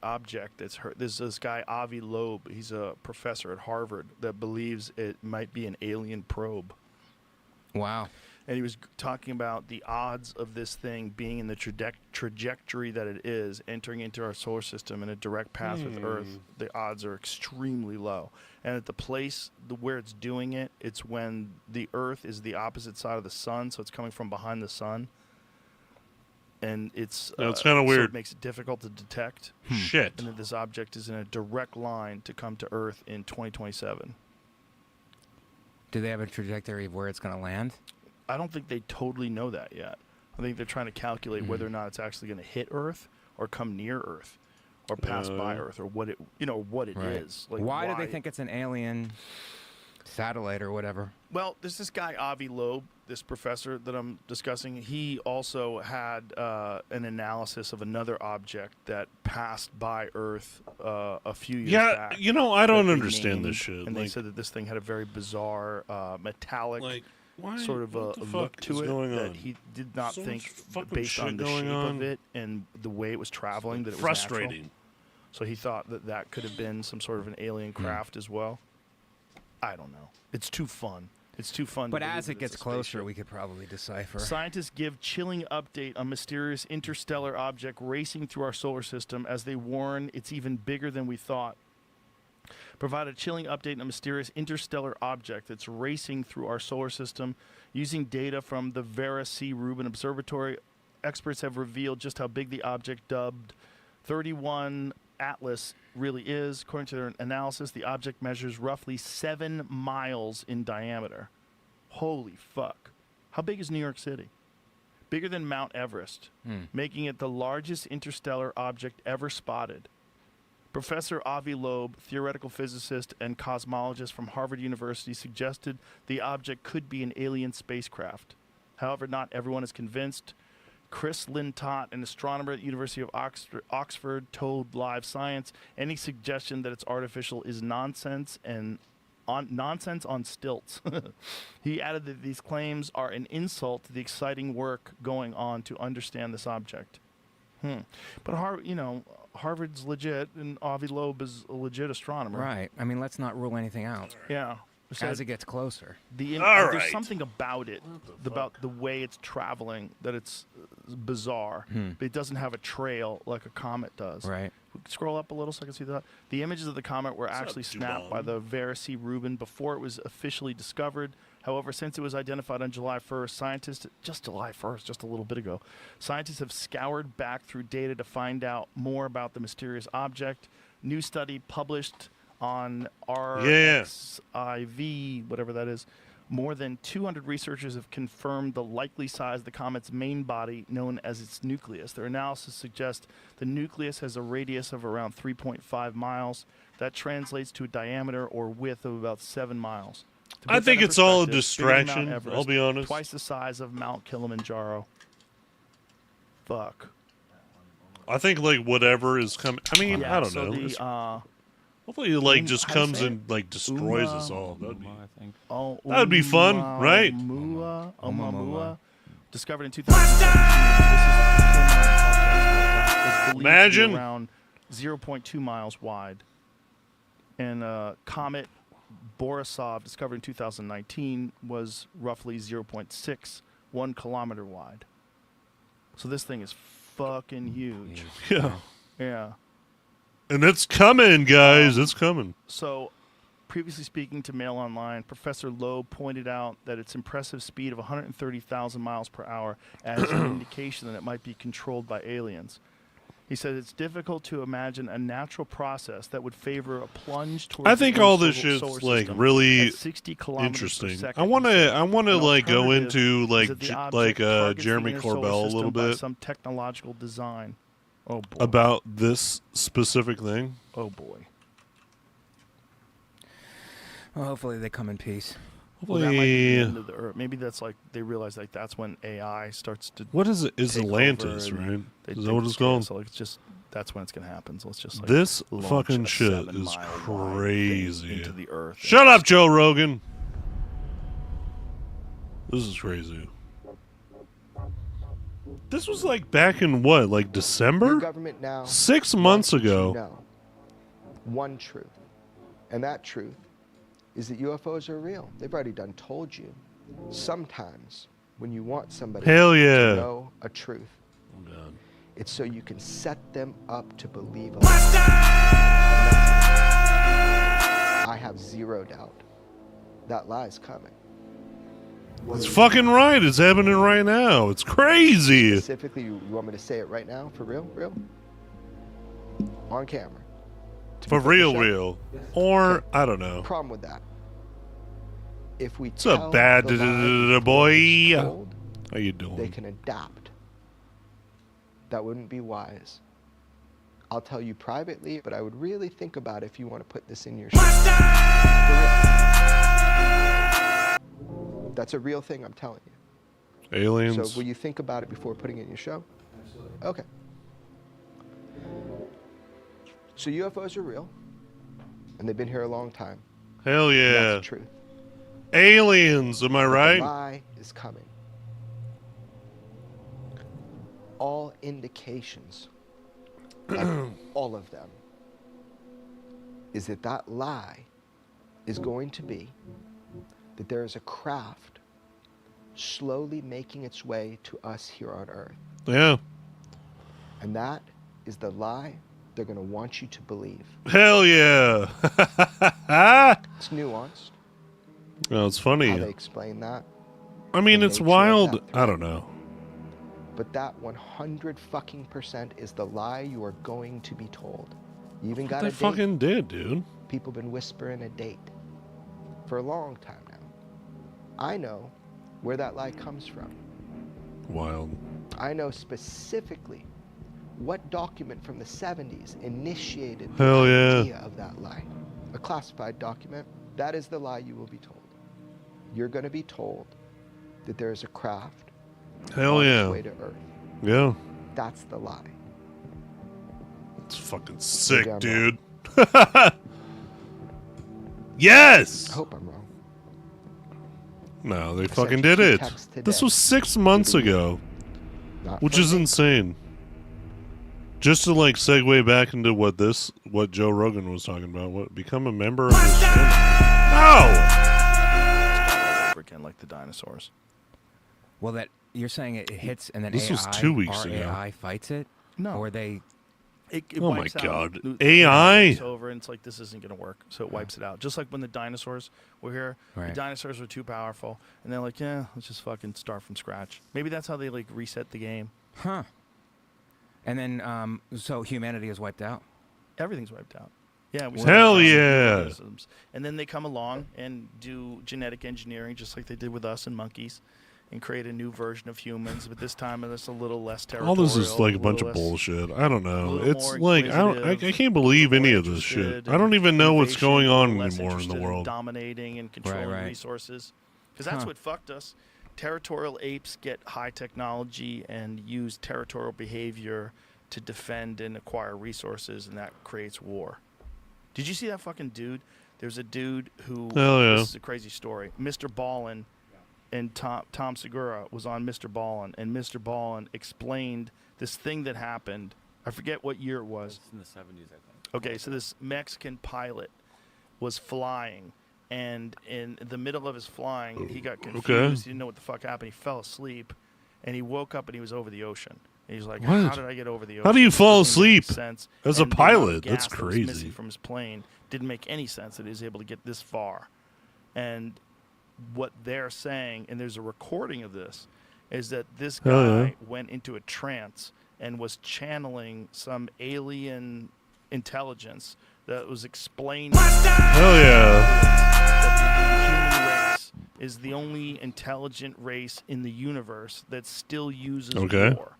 object that's hurt. There's this guy Avi Loeb. He's a professor at Harvard that believes it might be an alien probe. Wow. And he was talking about the odds of this thing being in the trajectory that it is, entering into our solar system in a direct path with Earth. The odds are extremely low. And at the place where it's doing it, it's when the Earth is the opposite side of the sun, so it's coming from behind the sun. And it's kind of weird. So it makes it difficult to detect. Shit. And that this object is in a direct line to come to Earth in 2027. Do they have a trajectory of where it's going to land? I don't think they totally know that yet. I think they're trying to calculate whether or not it's actually going to hit Earth or come near Earth or pass by Earth or what it is. Like why do they think it's an alien satellite or whatever? Well, there's this guy Avi Loeb, this professor that I'm discussing. He also had an analysis of another object that passed by Earth a few years back. Yeah, I don't understand this shit. And they said that this thing had a very bizarre metallic sort of a look to it that he did not think, based on the shape of it and the way it was traveling, that it was frustrating. Natural. So he thought that that could have been some sort of an alien craft as well. I don't know. It's too fun. It's too fun. But as it gets closer, we could probably decipher. Scientists give chilling update on mysterious interstellar object racing through our solar system as they warn it's even bigger than we thought. Provide a chilling update on a mysterious interstellar object that's racing through our solar system using data from the Vera C. Rubin Observatory. Experts have revealed just how big the object dubbed 31 Atlas really is. According to their analysis, the object measures roughly 7 miles in diameter. Holy fuck. How big is New York City? Bigger than Mount Everest, making it the largest interstellar object ever spotted. Professor Avi Loeb, theoretical physicist and cosmologist from Harvard University, suggested the object could be an alien spacecraft. However, not everyone is convinced. Chris Lintott, an astronomer at the University of Oxford, told Live Science any suggestion that it's artificial is nonsense on stilts. He added that these claims are an insult to the exciting work going on to understand this object. But Harvard's legit, and Avi Loeb is a legit astronomer. Right. I mean, let's not rule anything out. Yeah. As it gets closer. There's something about it, about the way it's traveling, that it's bizarre. But it doesn't have a trail like a comet does. Right. Scroll up a little so I can see that. The images of the comet were actually snapped by the Vera C. Rubin before it was officially discovered. However, since it was identified on July 1st, just a little bit ago, scientists have scoured back through data to find out more about the mysterious object. New study published on RXIV, whatever that is. More than 200 researchers have confirmed the likely size of the comet's main body, known as its nucleus. Their analysis suggests the nucleus has a radius of around 3.5 miles. That translates to a diameter or width of about 7 miles. I think it's all a distraction, I'll be honest. Twice the size of Mount Kilimanjaro. Fuck. I think, whatever is coming... I mean, I don't know. Hopefully it, just comes and, destroys us all. That'd be fun, right? Oumuamua. Discovered in 2000. Imagine. Around 0.2 miles wide. And comet Borisov, discovered in 2019, was roughly 0.61 kilometer wide. So this thing is fucking huge. Yeah. And it's coming, guys. It's coming. So, previously speaking to Mail Online, Professor Loeb pointed out that its impressive speed of 130,000 miles per hour as an indication that it might be controlled by aliens. He said it's difficult to imagine a natural process that would favor a plunge towards. I think all this shit's really interesting. I want to go into Jeremy Corbell a little bit. Some technological design. Oh boy. About this specific thing. Oh boy. Well, hopefully they come in peace. Well, that might be the end of the Earth. Maybe that's they realize that's when AI starts to. What is it? Is Atlantis, right? Is that what it's called? So that's when it's gonna happen. So let's just this fucking shit is crazy. Into the Earth. Shut up, Joe Rogan. This is crazy. This was like back in what, like December? Your government now 6 months ago. know one truth, and that truth is that UFOs are real. They've already done told you. Sometimes when you want somebody Hell yeah. to know a truth, Oh, God. it's so you can set them up to believe a I have zero doubt that lie is coming. It's fucking right. It's happening right now. It's crazy. Specifically, you want me to say it right now? For real? Real? On camera. To For be put in the real, show? real. Or, I don't know. Problem with that. If we What's tell up, bad the lie boy? before it's told, How you they doing? can adapt. That wouldn't be wise. I'll tell you privately, but I would really think about if you want to put this in your show. That's a real thing, I'm telling you. Aliens. So will you think about it before putting it in your show? Okay. So UFOs are real, and they've been here a long time. Hell And yeah. that's the truth. Aliens, am I The right? lie is coming. All indications, like all of them, is that that lie is going to be that there is a craft slowly making its way to us here on Earth. Yeah. And that is the lie they're going to want you to believe. Hell yeah. It's nuanced. Well, it's funny. How they explain that. I mean, the it's nature of wild. that I don't know. But that 100% is the lie you are going to be told. You even got They a date. fucking did, dude. People been whispering a date for a long time now. I know where that lie comes from. Wild. I know specifically what document from the 70s initiated Hell the yeah. idea of that lie. A classified document. That is the lie you will be told. You're going to be told that there is a craft Hell on its yeah. way to Earth. Yeah. That's the lie. It's fucking sick, damn dude. Yes! I hope I'm wrong. No, they sent fucking you did 2 it. texts This today. was 6 months ago, Not which from is me. insane. Just to like segue back into what Joe Rogan was talking about. What become a member of this channel? No! Again, like the dinosaurs. Well, that you're saying it hits and then This AI, was 2 weeks our ago. AI fights it? No. Or they... It Oh my wipes out. God. The AI? internet takes over, and it's like, this isn't going to work. So it wipes it out. Just like when the dinosaurs were here, the Right. dinosaurs were too powerful. And they're like, yeah, let's just fucking start from scratch. Maybe that's how they like reset the game. Huh. And then, so humanity is wiped out? Everything's wiped out. Yeah. We Hell started yeah. organisms. And then they come along and do genetic engineering, just like they did with us and monkeys, and create a new version of humans. But this time it's a little less All territorial. this is like a bunch of little less- bullshit. I don't know. little It's more like I inquisitive, can't believe little any more of this shit. interested I don't in even know what's innovation, going a little on less anymore in the interested world. dominating and controlling right. resources, because that's Huh. what fucked us. Territorial apes get high technology and use territorial behavior to defend and acquire resources, and that creates war. Did you see that fucking dude? There's a dude who. Hell yeah. This is a crazy story. Mr. Ballin and Tom Segura was on Mr. Ballin, and Mr. Ballin explained this thing that happened. I forget what year it was. It's in the 70s, I think. Okay, so this Mexican pilot was flying, and in the middle of his flying, he got confused. Okay. He didn't know what the fuck happened. He fell asleep, and he woke up and he was over the ocean. And he's like, What? "How did I get over the ocean? How do you This fall doesn't make any asleep sense." as a And the amount of pilot? That's gas that was missing crazy. from his plane didn't make any sense that he was able to get this far. And what they're saying, and there's a recording of this, is that this Hell guy yeah. went into a trance and was channeling some alien intelligence that was explaining Hell yeah. that the human race is the only intelligent race in the universe that still uses Okay. war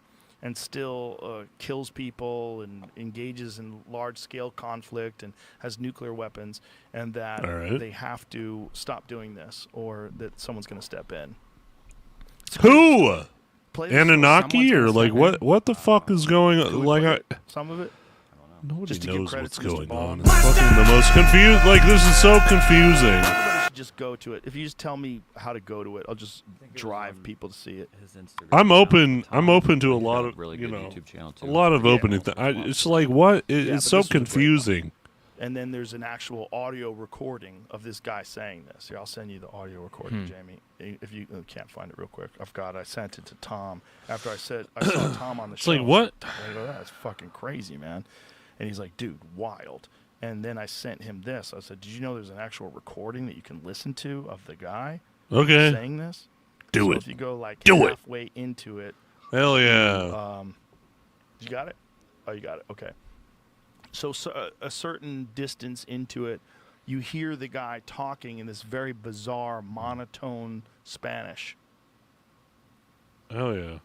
and still kills people and engages in large-scale conflict and has nuclear weapons, and that All right. they have to stop doing this or that someone's going to step in. Who? Play this Anunnaki Someone's or gonna like step in. what the fuck is going Could on? we Like play I it? Some of it. nobody Just to give knows credit what's to Mr. going Ball. on. It's fucking the most confused. Like this is so confusing. Everybody should just go to it. If you just tell me how to go to it, I'll just drive people to see it. His Instagram I'm open. Tom, I'm open to a he's lot got of really you good know YouTube channel too. a lot of opening. It's like what? It's but so this was a great one. confusing. And then there's an actual audio recording of this guy saying this. Here, I'll send you the audio recording, Jamie. If you can't find it real quick. I forgot. I sent it to Tom after I saw Tom on the show. It's like, what? I go, that's fucking crazy, man. And he's like, dude, wild. And then I sent him this. I said, did you know there's an actual recording that you can listen to of the guy saying this? Do it. If you go like Do it. halfway into it. Hell yeah. You got it? Oh, you got it. Okay. So a certain distance into it, you hear the guy talking in this very bizarre monotone Spanish. Hell yeah.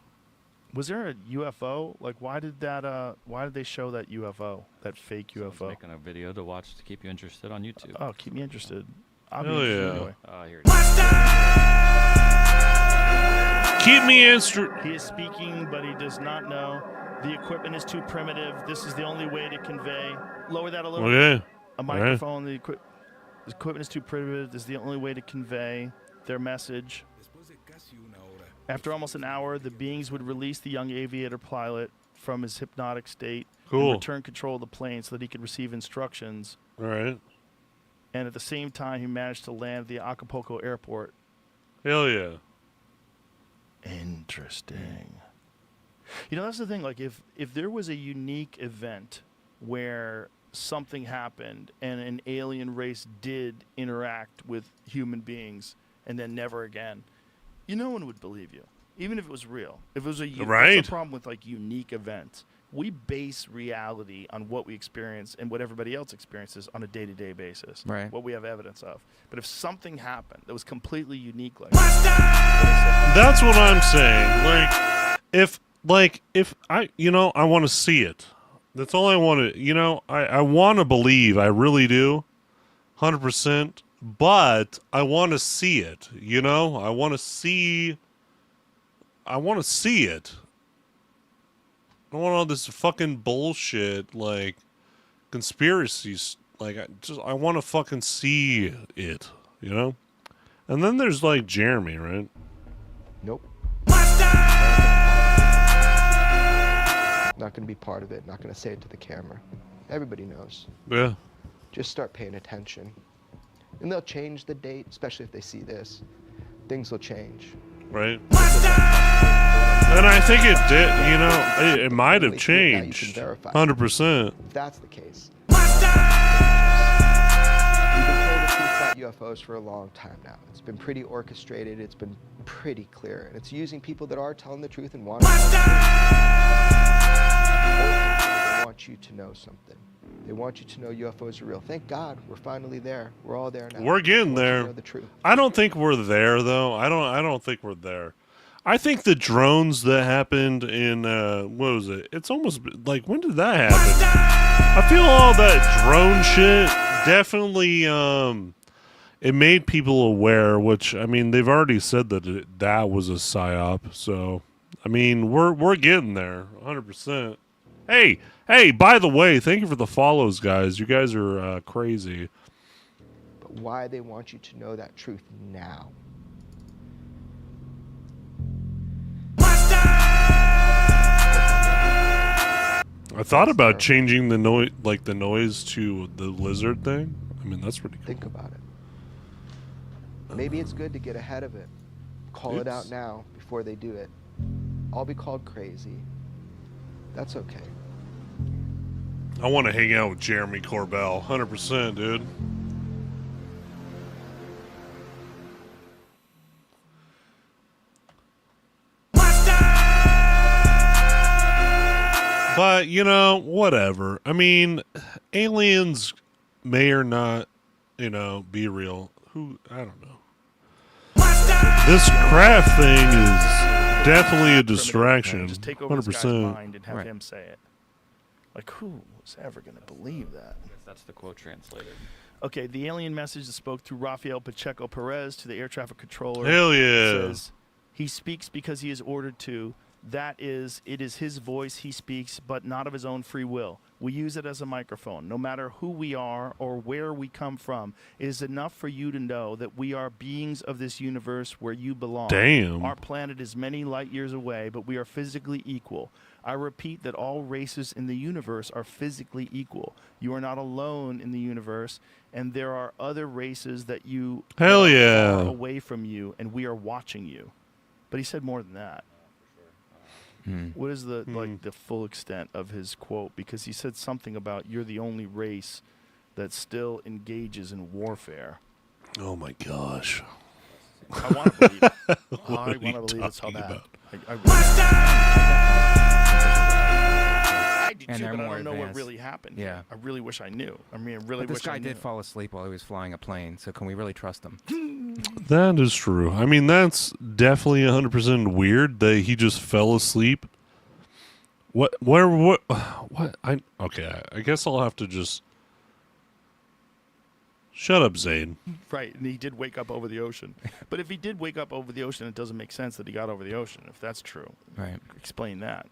Was there a UFO? Like, why did they show that UFO, that fake Someone's UFO? making a video to watch to keep you interested on YouTube. Oh, keep me interested. I'll Hell be interested yeah. anyway. Here it is. Keep me interested. He is speaking, but he does not know. The equipment is too primitive. This is the only way to convey. Lower that a little. Okay. A microphone. The equipment is too primitive. This is the only way to convey their message. After almost an hour, the beings would release the young aviator pilot from his hypnotic state and return control of the plane so that he could receive instructions. All right. And at the same time, he managed to land at the Acapulco airport. Hell yeah. Interesting. You know, that's the thing. Like, if there was a unique event where something happened and an alien race did interact with human beings and then never again, no one would believe you, even if it was real. If it was that's the problem with like unique events. We base reality on what we experience and what everybody else experiences on a day-to-day basis. Right. What we have evidence of. But if something happened that was completely unique, like that's what I'm saying. If I, I want to see it. That's all I want to, I want to believe. I really do. 100%. But I want to see it, I want to see it. I don't want all this fucking bullshit, like, conspiracies. Like, I want to fucking see it, And then there's, like, Jeremy, right? Nope. Not going to be part of it. Not going to say it to the camera. Everybody knows. Yeah. Just start paying attention. And they'll change the date, especially if they see this. Things will change. Right. And I think it did, it might have changed. 100%. If that's the case. We've been told the truth about UFOs for a long time now. It's been pretty orchestrated. It's been pretty clear. And it's using people that are telling the truth and want to tell the truth. They want you to know something. They want you to know UFOs are real. Thank God we're finally there. We're all there now. We're getting there. Know the truth. I don't think we're there though. I don't think we're there. I think the drones that happened in what was it? It's almost like, when did that happen? I feel all that drone shit definitely it made people aware, which I mean they've already said that that was a psyop. So I mean we're getting there 100%. Hey, by the way, thank you for the follows, guys. You guys are crazy. But why they want you to know that truth now? I thought about changing the noise to the lizard thing. I mean, that's pretty cool. Think about it. Maybe it's good to get ahead of it. Call it out now before they do it. I'll be called crazy. That's okay. I want to hang out with Jeremy Corbell, 100%, dude. But, whatever. I mean, aliens may or not, be real. I don't know. This craft thing is definitely a distraction. Just take over 100%. This guy's mind and have him say it. Like, who was ever going to believe that? I guess that's the quote translated. Okay, the alien message that spoke through Rafael Pacheco Perez to the air traffic controller. Hell yeah. Says, he speaks because he is ordered to. That is, it is his voice he speaks, but not of his own free will. We use it as a microphone. No matter who we are or where we come from, it is enough for you to know that we are beings of this universe where you belong. Damn. Our planet is many light years away, but we are physically equal. I repeat that all races in the universe are physically equal. You are not alone in the universe, and there are other races that you Hell are yeah. far away from you, and we are watching you. But he said more than that. What is the like the full extent of his quote? Because he said something about you're the only race that still engages in warfare. Oh my gosh. I want to believe it. I What are want to you believe it's how talking that. about? I do And too, they're but I more don't know what advanced. really happened. Yeah. I really wish I knew. I mean, I really But this wish I guy knew. did fall asleep while he was flying a plane, so can we really trust him? That is true. I mean, that's definitely 100% weird that he just fell asleep. What? Where? What? What? Okay. I guess I'll have to just shut up, Zane. Right, and he did wake up over the ocean. But if he did wake up over the ocean, it doesn't make sense that he got over the ocean. If that's true, Right. explain that.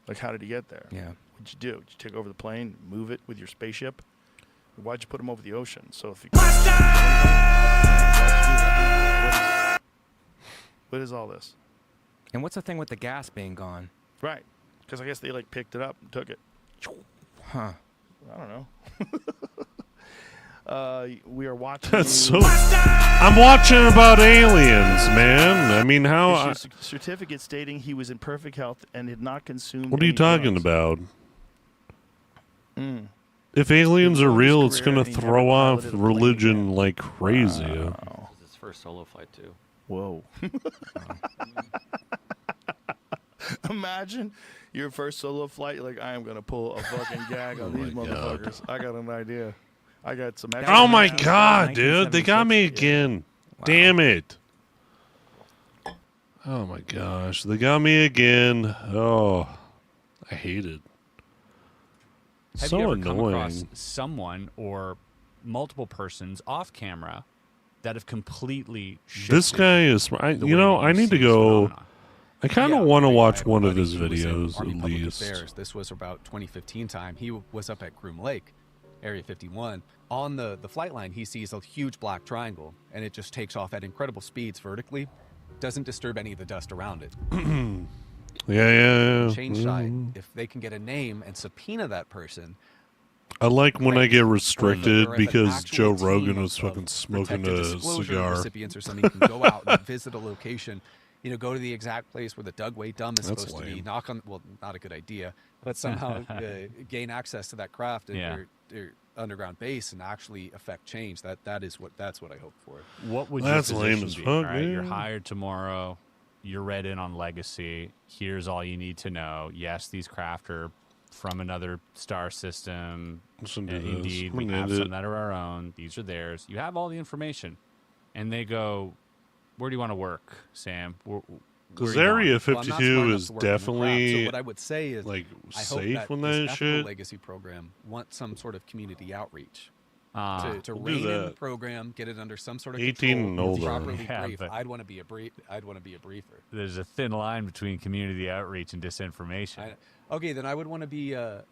Like, how did he get there? Yeah. What'd you do? Did you take over the plane, move it with your spaceship? Why'd you put him over the ocean? So if you what is all this? And what's the thing with the gas being gone? Right, because I guess they like picked it up and took it. Huh. I don't know. We are watching. That's you so. I'm watching about aliens, man. I mean, how? issue certificate stating he was in perfect health and had not consumed. What are you any talking drugs. about? Mm. If aliens are Throughout his real, it's career, gonna he never throw off piloted a plane religion again. like crazy. Wow. This is his first solo flight too. Whoa. Imagine your first solo flight. You're like, I am going to pull a fucking gag on these my God. motherfuckers. I got an idea. I got some That extra. Oh was my in god, dude! They got me 1976. again. Wow. Damn it! Oh my gosh, they got me again. Oh, I hate it. Have So you ever come across annoying. someone or multiple persons off camera that have completely shifted This guy is. the way You know, that I need see to this go. phenomenon? I kind of Yeah, want to I watch have a one of buddy his who was in videos Army at Public least. Affairs. This was about 2015 time. He was up at Groom Lake, Area 51. On the flight line, he sees a huge black triangle, and it just takes off at incredible speeds vertically. Doesn't disturb any of the dust around it. Yeah. Change side. If they can get a name and subpoena that person, I like when I great. get Or restricted if an because actual Joe team Rogan of- was fucking of smoking protected a disclosure cigar. recipients or something can go out and visit a location, go to the exact place where the Dugway Dumb is That's supposed to be, lame. knock on, well, not a good idea, but somehow gain access to that craft and Yeah. their underground base and actually affect change. That's what I hope for. What would That's your lame position as be? All fuck, right, you're man. hired tomorrow. You're read in on Legacy. Here's all you need to know. Yes, these craft are from another star system. Listen to this. Indeed, I'm we gonna have end some it. that are our own. These are theirs. You have all the information, and they go, "Where do you want to work, Sam?" Because Where are you Area going? Well, I'm not 52 smart enough is to work on the craft, definitely so what I would say is like I hope safe that when this that ethical shit. legacy program wants some sort of community outreach. Ah, to we'll do rein in the that. program, get it under some sort of 18 and control, older. properly Yeah, brief. but- I'd want to be a briefer. there's a thin line between community outreach and disinformation. Okay, then I would want to be a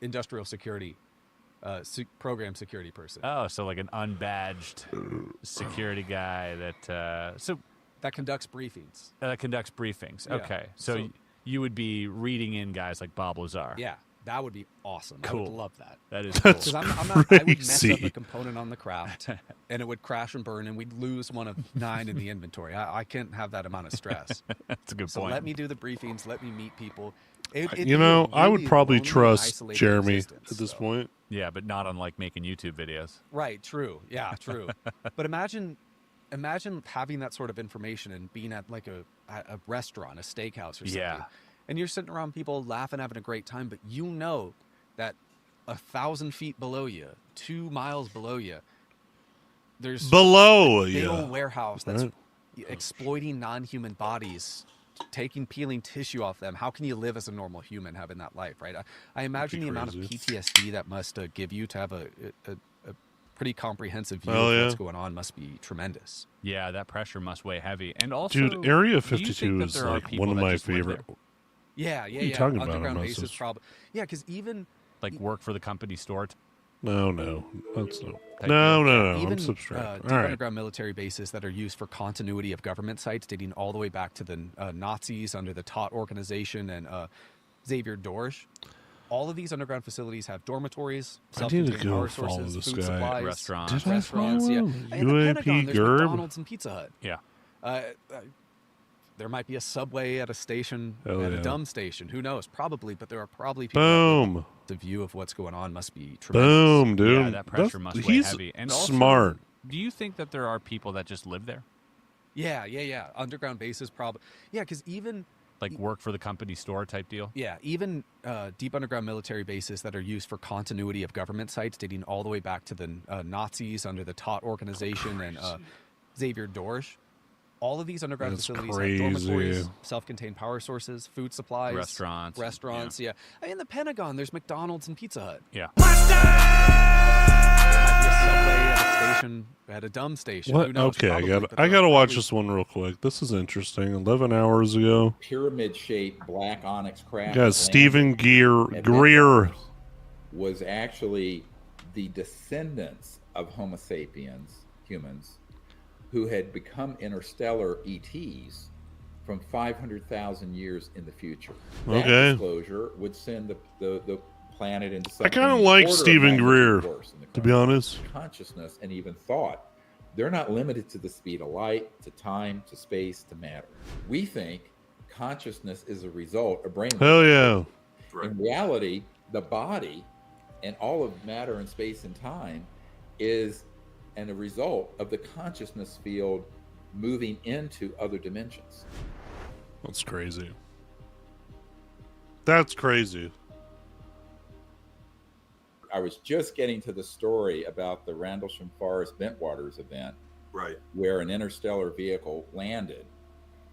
industrial security program security person Oh, so like an unbadged security guy that that conducts briefings. conducts briefings. Yeah. Okay, so, So- you would be reading in guys like Bob Lazar. Yeah, that would be awesome. I Cool. would love that. That is That's cool. Because I would mess up crazy. a component on the craft, and it would crash and burn, and we'd lose one of 9 in the inventory. I can't have that amount of stress. That's a good So point. let me do the briefings. Let me meet people. I would probably trust Jeremy at this point. point. Yeah, but not unlike making YouTube videos. Right, true. Yeah, true. But imagine having that sort of information and being at like a restaurant, a steakhouse or something. Yeah. And you're sitting around people laughing, having a great time, but you know that 1,000 feet below you, 2 miles below you, there's Below, a big old yeah. warehouse that's Right. exploiting non-human bodies, peeling tissue off them. How can you live as a normal human having that life, right? I imagine the amount of crazy. PTSD that must give you to have a pretty comprehensive view Hell of yeah. what's going on must be tremendous. Yeah, that pressure must weigh heavy. And also, Dude, Area do you think 52 that is there are like people one of that my just live favorite. there? Yeah. are you talking about? Underground I'm not base so is probably because even Like work for the company store. No, that's no. Type No. Even I'm subtracting. deep All right. underground military bases that are used for continuity of government sites dating all the way back to the Nazis under the Todt organization and Xavier Dorsch. All of these underground facilities have dormitories, I need to self-contained go power follow sources, this food guy. supplies, Restaurants. Did I restaurants. follow Yeah, him? in the UAP Pentagon, there's Gerb? McDonald's and Pizza Hut. Yeah. There might be a Subway at a station, Hell at yeah. a dumb station. Who knows? Probably, but there are probably people. Boom. The view of what's going on must be tremendous. Boom, dude. Yeah, that pressure must weigh he's heavy. And also, smart. do you think that there are people that just live there? Yeah. Underground bases, probably. Yeah, because even Like work for the company store type deal? even deep underground military bases that are used for continuity of government sites dating all the way back to the Nazis under the Todt organization and Xavier Dorsch. All of these underground That's facilities crazy. have dormitories, self-contained power sources, food supplies, Restaurants. Yeah. In the Pentagon, there's McDonald's and Pizza Hut. Yeah. There might be a Subway at a station, at a dumb station. Who What? knows? Okay, Probably, I but got there to are watch probably- this one real quick. This is interesting. 11 hours ago. Pyramid-shaped black onyx craft. Yeah, Stephen Greer. Was actually the descendants of Homo sapiens, humans, who had become interstellar ETs from 500,000 years in the future. That Okay. disclosure would send the planet into I something kind of like order of Stephen magnitude Greer, worse in the to be honest. consciousness and even thought. They're not limited to the speed of light, to time, to space, to matter. We think consciousness is a result of brain. Hell yeah. In reality, the body and all of matter and space and time is a result of the consciousness field moving into other dimensions. That's crazy. That's crazy. I was just getting to the story about the Randlesham Forest Bentwaters event, Right. where an interstellar vehicle landed.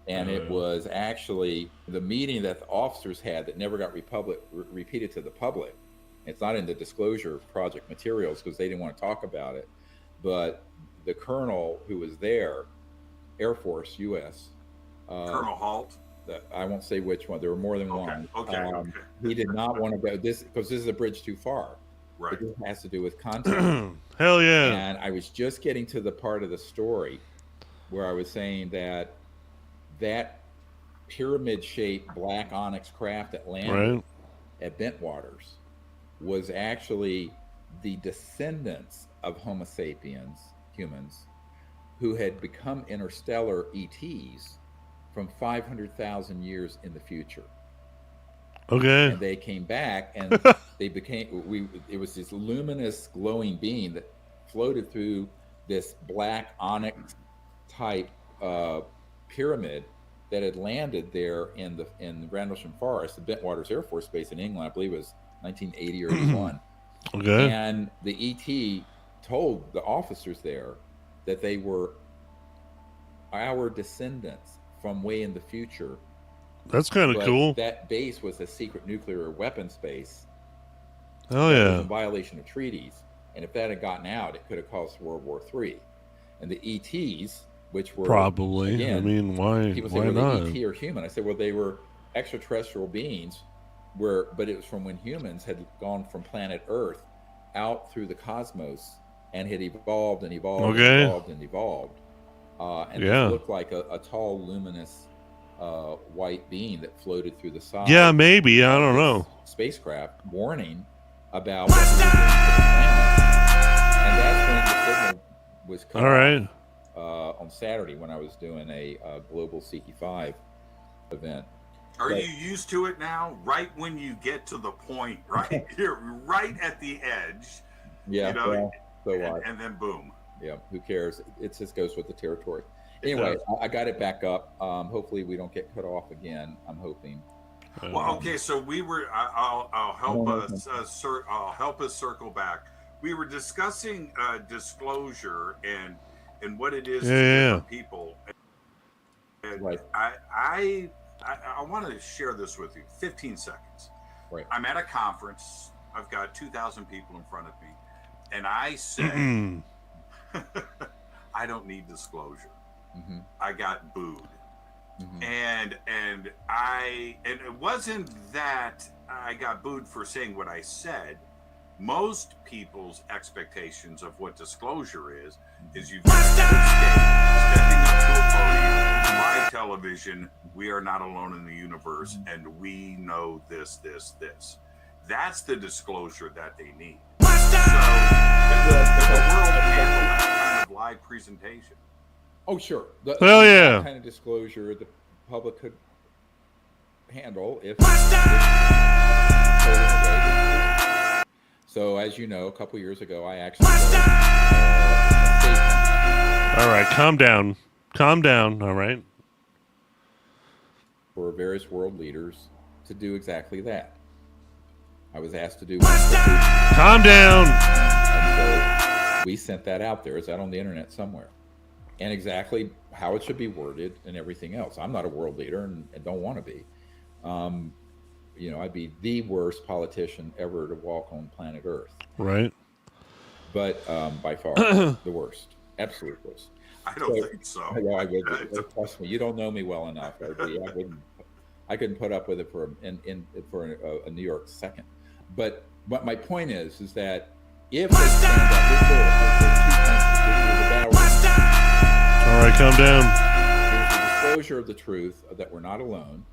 And it was actually the meeting that the officers had that never got repeated to the public. It's not in the disclosure project materials because they didn't want to talk about it. But the colonel who was there, Air Force, U.S. Colonel Halt. I won't say which one. There were more than one. He did not want to go this because this is a bridge too far. Right. It has to do with content. Hell yeah. And I was just getting to the part of the story where I was saying that pyramid-shaped black onyx craft that landed at Bentwaters was actually the descendants of Homo sapiens, humans, who had become interstellar ETs from 500,000 years in the future. Okay. And they came back and they became, it was this luminous glowing beam that floated through this black onyx type pyramid that had landed there in the Randlesham Forest, the Bentwaters Air Force Base in England. I believe it was 1980 or 81. Okay. And the ET told the officers there that they were our descendants from way in the future. That's kind of But cool. That base was a secret nuclear weapons base. Oh That was yeah. in violation of treaties, and if that had gotten out, it could have caused World War III. And the ETs, which were Probably. again, I mean, why people say, why were not? they ET or human? I said, well, they were extraterrestrial beings, but it was from when humans had gone from planet Earth out through the cosmos and had evolved and evolved Okay. and evolved and evolved. And Yeah. it looked like a tall, luminous white beam that floated through the side. Yeah, maybe. I don't this know. Spacecraft warning about what was doing to the planet. And that's when the signal was cut All right. off, on Saturday when I was doing a global CE5 event. Are But- you used to it now? Right when you get to the point, right? You're right at the edge. Yeah, You know, well, so what? and then boom. Yeah, who cares? It just goes with the territory. Anyway, I got it back up. Hopefully we don't get cut off again. I'm hoping. Well, okay, so we were. I'll help us. I'll help us circle back. We were discussing disclosure and what it is to different people. And Right. I want to share this with you. 15 seconds. Right. I'm at a conference. I've got 2,000 people in front of me, and I say, I don't need disclosure. Mm-hmm. I got booed. Mm-hmm. And it wasn't that I got booed for saying what I said. Most people's expectations of what disclosure is you've got a state stepping up to a podium, live television. We are not alone in the universe, and we know this. That's the disclosure that they need. So if the world handled that kind of live presentation. Oh, sure. Hell yeah. That kind of disclosure the public could handle if so, as you know, a couple years ago, I actually All right, calm down. Calm down, all right? for various world leaders to do exactly that. I was asked to do Calm down. and so we sent that out there. It's out on the internet somewhere. And exactly how it should be worded and everything else. I'm not a world leader and don't want to be. You know, I'd be the worst politician ever to walk on planet Earth. Right. But by far, the worst. Absolute worst. I don't think so. Well, I would, trust me, you don't know me well enough. I couldn't put up with it for a New York second. But my point is that if they stand up, All right, calm down. there's a disclosure of the truth that we're not alone,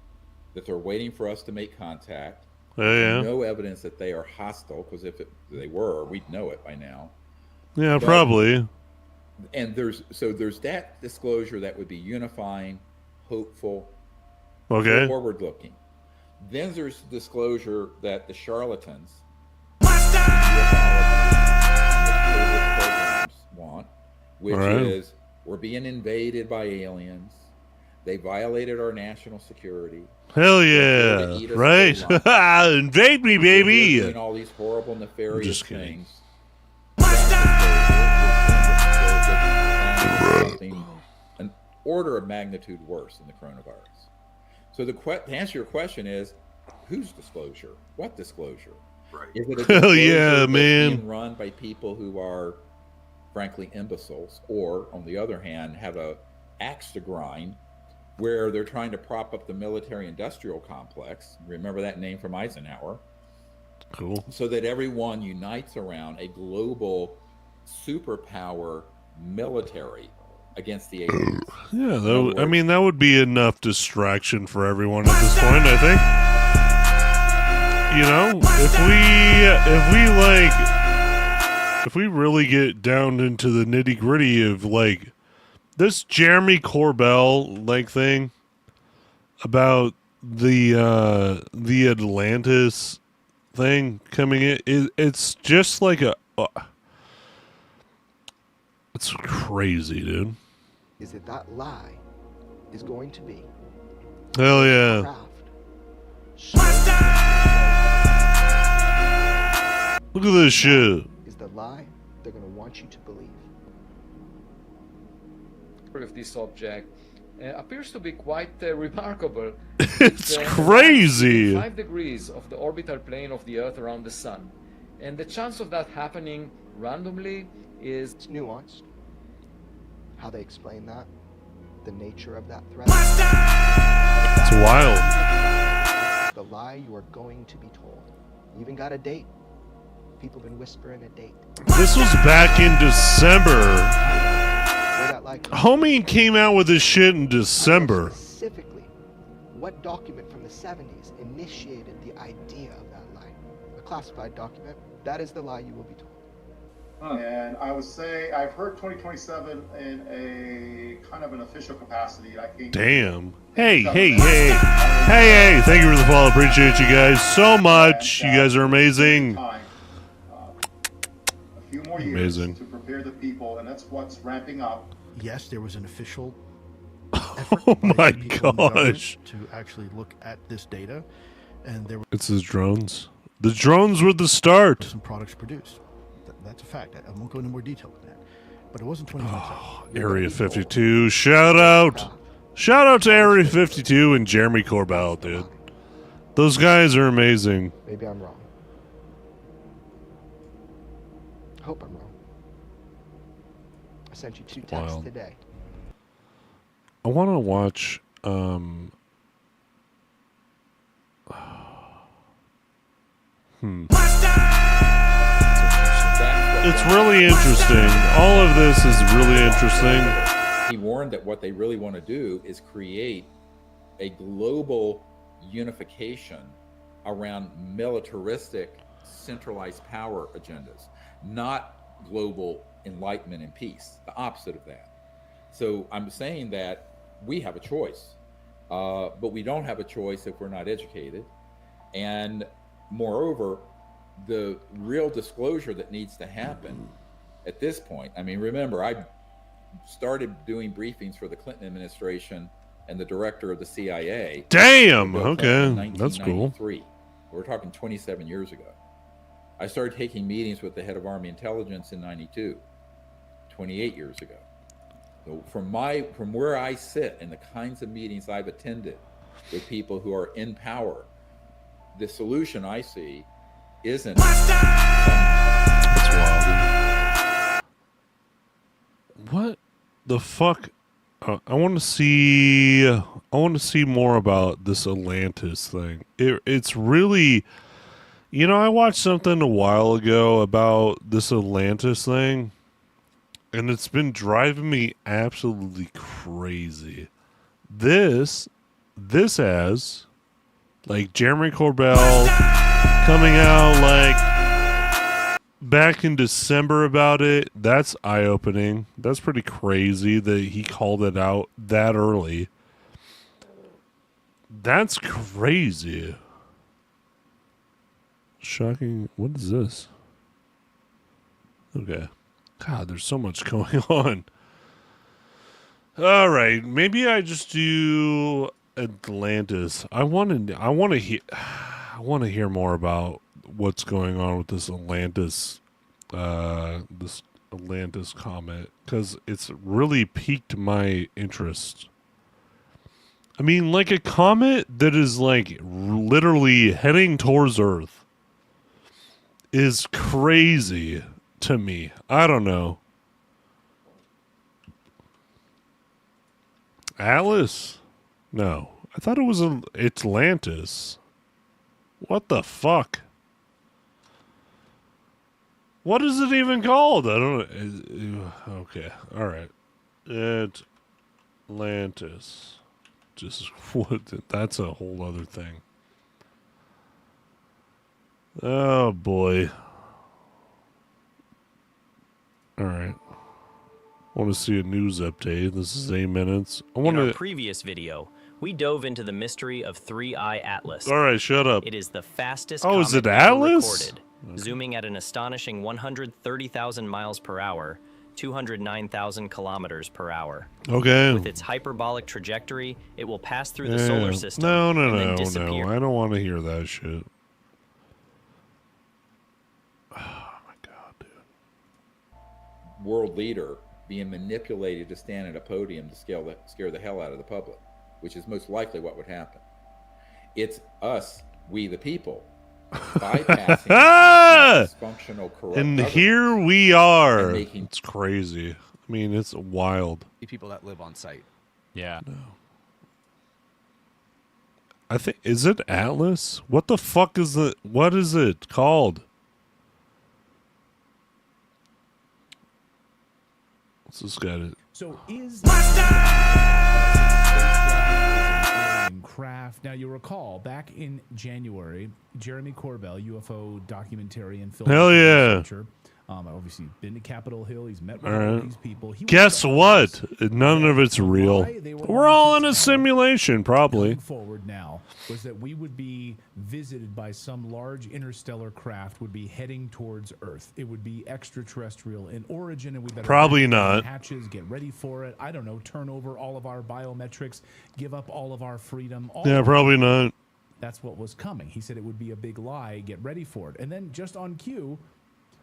that they're waiting for us to make contact. Yeah. No evidence that they are hostile, because if they were, we'd know it by now. Yeah, But- probably. And there's that disclosure that would be unifying, hopeful, Okay. forward-looking. Then there's disclosure that the charlatans want, which All right. is we're being invaded by aliens. They violated our national security. Hell They're yeah. here to eat us Right. for lunch. Invade me, They're baby. doing all these horrible, nefarious just kidding. things. Something an order of magnitude worse than the coronavirus. So to answer your question is, whose disclosure? What disclosure? Right. Is it a Hell disclosure yeah, that's man. being run by people who are, frankly, imbeciles, or on the other hand, have a axe to grind, where they're trying to prop up the military-industrial complex? Remember that name from Eisenhower? Cool. So that everyone unites around a global superpower military against the aliens. Yeah, other I words- mean, that would be enough distraction for everyone at this point, I think. You know, if we really get down into the nitty gritty of like this Jeremy Corbell like thing about the Atlantis thing coming in, it's just like it's crazy, dude. Is that lie is going to be Hell yeah. craft. Look at this shit. Is the lie they're going to want you to believe. Of this object appears to be quite remarkable. It's crazy. 5 degrees of the orbital plane of the Earth around the Sun, and the chance of that happening randomly is It's nuanced. How they explain that, the nature of that threat. It's wild. The lie you are going to be told. You even got a date. People been whispering a date. This was back in December. Where that lie comes from. Homie came out with this shit in I know December. Specifically, what document from the 70s initiated the idea of that lie? A classified document. That is the lie you will be told. And I would say I've heard 2027 in a kind of an official capacity. I think. Damn. Hey. Hey, thank you for the follow. Appreciate you guys so much. You guys are amazing. Time, a few more years Amazing. to prepare the people, and that's what's ramping up. Yes, there was an official effort Oh by my some people in the government gosh. to actually look at this data, and there were It's his drones. The drones were the start. some products produced. That's a fact. I won't go into more detail than that. But it wasn't 2027. Area 52. Shout out. Shout out to Area 52 and Jeremy Corbell, dude. Those guys are amazing. Maybe I'm wrong. Hope I'm wrong. I sent you 2 texts Wild. today. I want to watch It's really interesting. All of this is really interesting. He warned that what they really want to do is create a global unification around militaristic, centralized power agendas, not global enlightenment and peace, the opposite of that. So I'm saying that we have a choice, but we don't have a choice if we're not educated. And moreover, the real disclosure that needs to happen at this point, I mean, remember, I started doing briefings for the Clinton administration and the director of the CIA. Damn, Bill Clinton okay, in that's cool. 1993. We're talking 27 years ago. I started taking meetings with the head of Army Intelligence in 92, 28 years ago. So from where I sit and the kinds of meetings I've attended with people who are in power, the solution I see isn't. That's wild. What the fuck? I want to see. I want to see more about this Atlantis thing. It's really, you know, I watched something a while ago about this Atlantis thing, and it's been driving me absolutely crazy. This has like Jeremy Corbell coming out like back in December about it. That's eye-opening. That's pretty crazy that he called it out that early. That's crazy. Shocking. What is this? Okay. God, there's so much going on. All right, maybe I just do Atlantis. I want to hear more about what's going on with this Atlantis comet, because it's really piqued my interest. I mean, like a comet that is like literally heading towards Earth is crazy to me. I don't know. Atlas? No. I thought it was Atlantis. What the fuck? What is it even called? I don't know. Okay. All right. Atlantis. Just what? That's a whole other thing. Oh boy. All right. I want to see a news update. This is 8 minutes. In our previous video, we dove into the mystery of 3I Atlas. All right, shut up. It is the fastest Oh, is comet it ever Atlas? recorded, zooming at an astonishing 130,000 miles per hour, 209,000 kilometers per hour. Okay. With its hyperbolic trajectory, it will pass through the solar system No, and then disappear. I don't want to hear that shit. World leader being manipulated to stand at a podium to scare the hell out of the public, which is most likely what would happen. It's us, we the people, bypassing dysfunctional, corrupt And government here we are. and making It's crazy. I mean, it's wild. People that live on site. Yeah. I think, is it Atlas? What the fuck is it? What is it called? What's this guy? So is craft. Now, you'll recall back in January, Jeremy Corbell, UFO documentary and film Hell yeah. researcher, obviously been to Capitol Hill. He's met with All all right. these people. He Guess what? None of it's real. We're all in a simulation, probably. forward now was that we would be visited by some large interstellar craft would be heading towards Earth. It would be extraterrestrial in origin, and we better Probably pack our not. hatches, get ready for it. I don't know, turn over all of our biometrics, give up all of our freedom. All Yeah, of probably not. That's what was coming. He said it would be a big lie. Get ready for it. And then just on cue,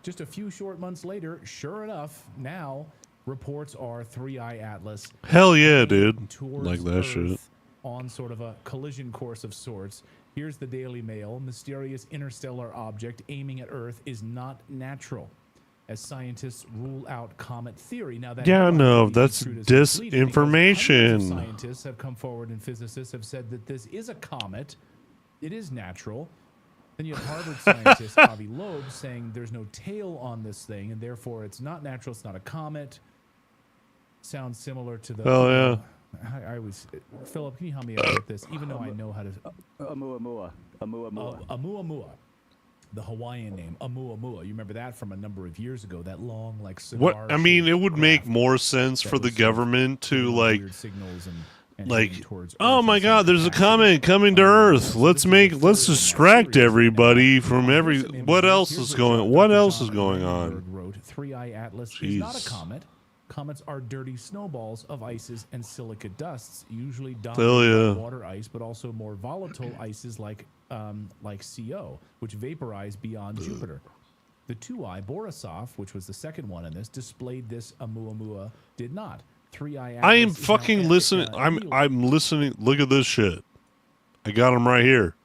just a few short months later, sure enough, now reports are 3I Atlas. Hell yeah, dude. towards Like that shit. Earth on sort of a collision course of sorts. Here's the Daily Mail. Mysterious interstellar object aiming at Earth is not natural, as scientists rule out comet theory. Now that Yeah, headline no, could be that's construed as misleading because hundreds of disinformation. Scientists have come forward and physicists have said that this is a comet. It is natural. Then you have Harvard scientist Avi Loeb saying there's no tail on this thing, and therefore it's not natural. It's not a comet. Sounds similar to the. Oh yeah. I was Philip. Can you help me out with this? Even though I know how to. Oumuamua. Oumuamua. The Hawaiian name, Oumuamua. You remember that from a number of years ago? That long, like cigar. What I mean, it would make more sense for the government to like, signals and oh my God, there's a comet coming to Earth. Let's distract everybody from every. What else is going on? Wrote 3I Atlas Jeez. is not a comet. Comets are dirty snowballs of ices and silica dusts, usually dominated by water ice, but also more volatile ices like CO, which vaporize beyond Jupiter. The 2I Borisov, which was the second one in this, displayed this. Oumuamua did not. 3I Atlas I am is now fucking listening. I'm listening. Look at this shit. I got them right here.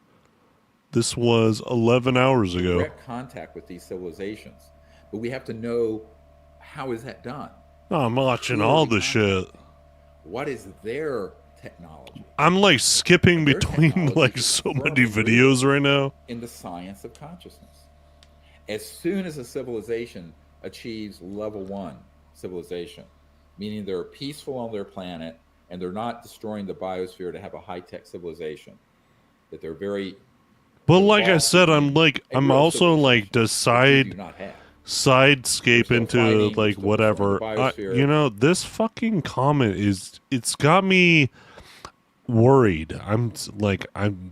This was 11 hours ago. Direct contact with these civilizations, but we have to know how is that done. No, I'm watching all the shit. What is their technology? I'm like skipping between like so many videos right now. In the science of consciousness, as soon as a civilization achieves level 1 civilization, meaning they're peaceful on their planet and they're not destroying the biosphere to have a high-tech civilization, that they're very. But like I said, I'm also like sidescape into like whatever. You know, this fucking comment it's got me worried. I'm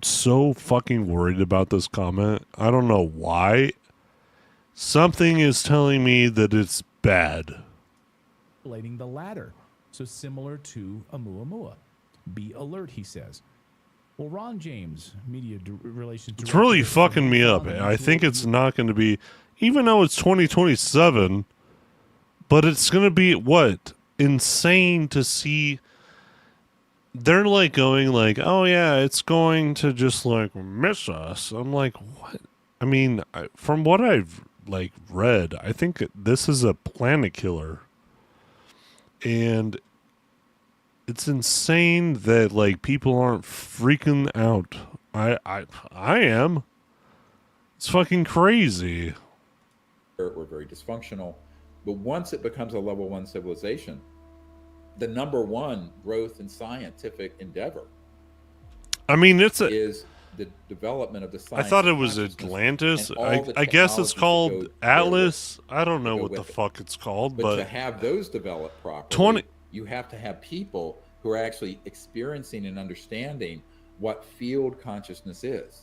so fucking worried about this comment. I don't know why. Something is telling me that it's bad. The latter, so similar to Oumuamua. Be alert, he says. Well, Ron James, media relations director. It's really fucking me up. I think it's not going to be, even though it's 2027, but it's going to be what? Insane to see. They're like going like, oh yeah, it's going to just like miss us. I'm like, what? I mean, from what I've like read, I think this is a planet killer. And it's insane that like people aren't freaking out. I am. It's fucking crazy. We're very dysfunctional, but once it becomes a level 1 civilization, the number 1 growth in scientific endeavor. I mean, is the development of the science. I thought it was Atlantis. I guess it's called Atlas. I don't know what the fuck it's called, but to have those developed properly, you have to have people who are actually experiencing and understanding what field consciousness is.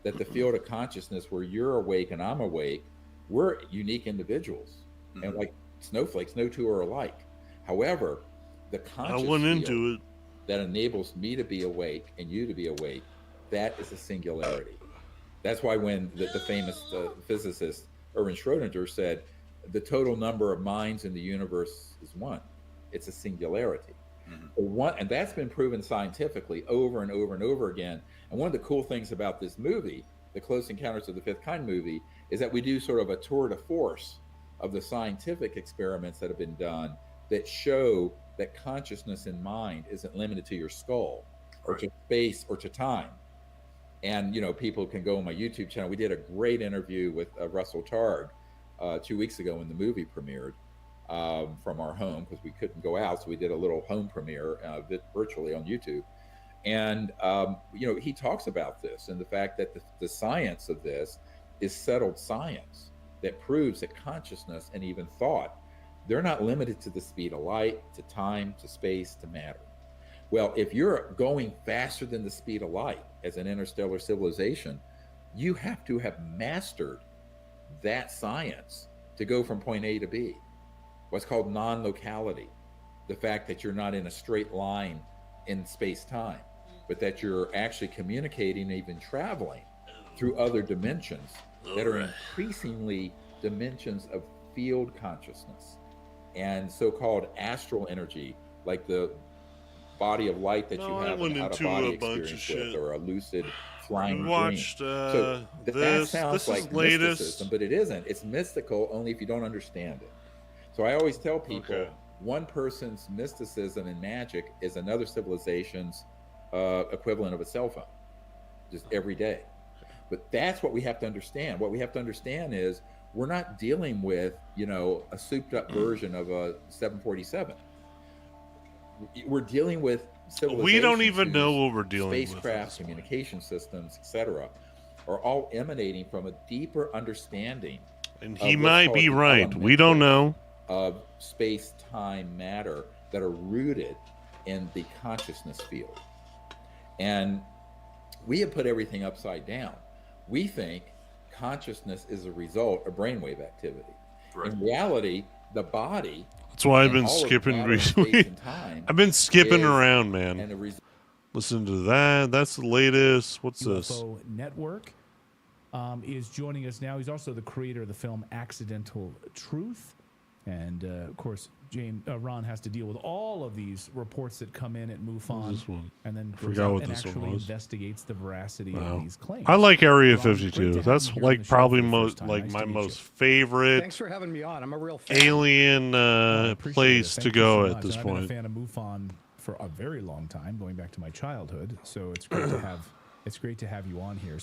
That the field of consciousness where you're awake and I'm awake, we're unique individuals. And like snowflakes, no two are alike. However, the conscious field that enables me to be awake and you to be awake, that is a singularity. That's why when the famous physicist Erwin Schrödinger said, the total number of minds in the universe is 1. It's a singularity. And that's been proven scientifically over and over and over again. And one of the cool things about this movie, the Close Encounters of the Fifth Kind movie, is that we do sort of a tour de force of the scientific experiments that have been done that show that consciousness and mind isn't limited to your skull or to space or to time. And, you know, people can go on my YouTube channel. We did a great interview with Russell Targ 2 weeks ago when the movie premiered from our home because we couldn't go out. So we did a little home premiere virtually on YouTube. And, you know, he talks about this and the fact that the science of this is settled science that proves that consciousness and even thought, they're not limited to the speed of light, to time, to space, to matter. Well, if you're going faster than the speed of light as an interstellar civilization, you have to have mastered that science to go from point A to B. What's called non-locality, the fact that you're not in a straight line in space-time, but that you're actually communicating, even traveling through other dimensions that are increasingly dimensions of field consciousness and so-called astral energy, like the body of light that you have an out-of-body experience with, or a lucid flying dream. So that sounds like mysticism, but it isn't. It's mystical only if you don't understand it. So I always tell people, one person's mysticism and magic is another civilization's equivalent of a cell phone, just every day. But that's what we have to understand. What we have to understand is we're not dealing with, a souped up version of a 747. We're dealing with We don't even civilizations know whose what we're dealing with. spacecraft, communication systems, etc., are all emanating from a deeper understanding. And of he what's might called be the right. We don't know. Of space-time matter that are rooted in the consciousness field. And we have put everything upside down. We think consciousness is a result of brainwave activity. Right. In reality, the body. That's why I've and been all of skipping matter and recently. space and time I've been skipping is around, man. and a result. Listen to that. That's the latest. What's this? UFO Network is joining us now. He's also the creator of the film Accidental Truth. And, of course, Ron has to deal with all of these reports that come in at MUFON. What's this one? And then I goes forgot out what and this one actually was. investigates the veracity Wow. of these claims. I like Area Ron, great to 52. have That's you here on like the show probably for the first time. like Nice my to meet most you. favorite Thanks for having me on. I'm a real fan. alien Appreciate place it. to Thank you go so at much. this And I've been point. a fan of MUFON for a very long time, going back to my childhood. So it's great to have you on here.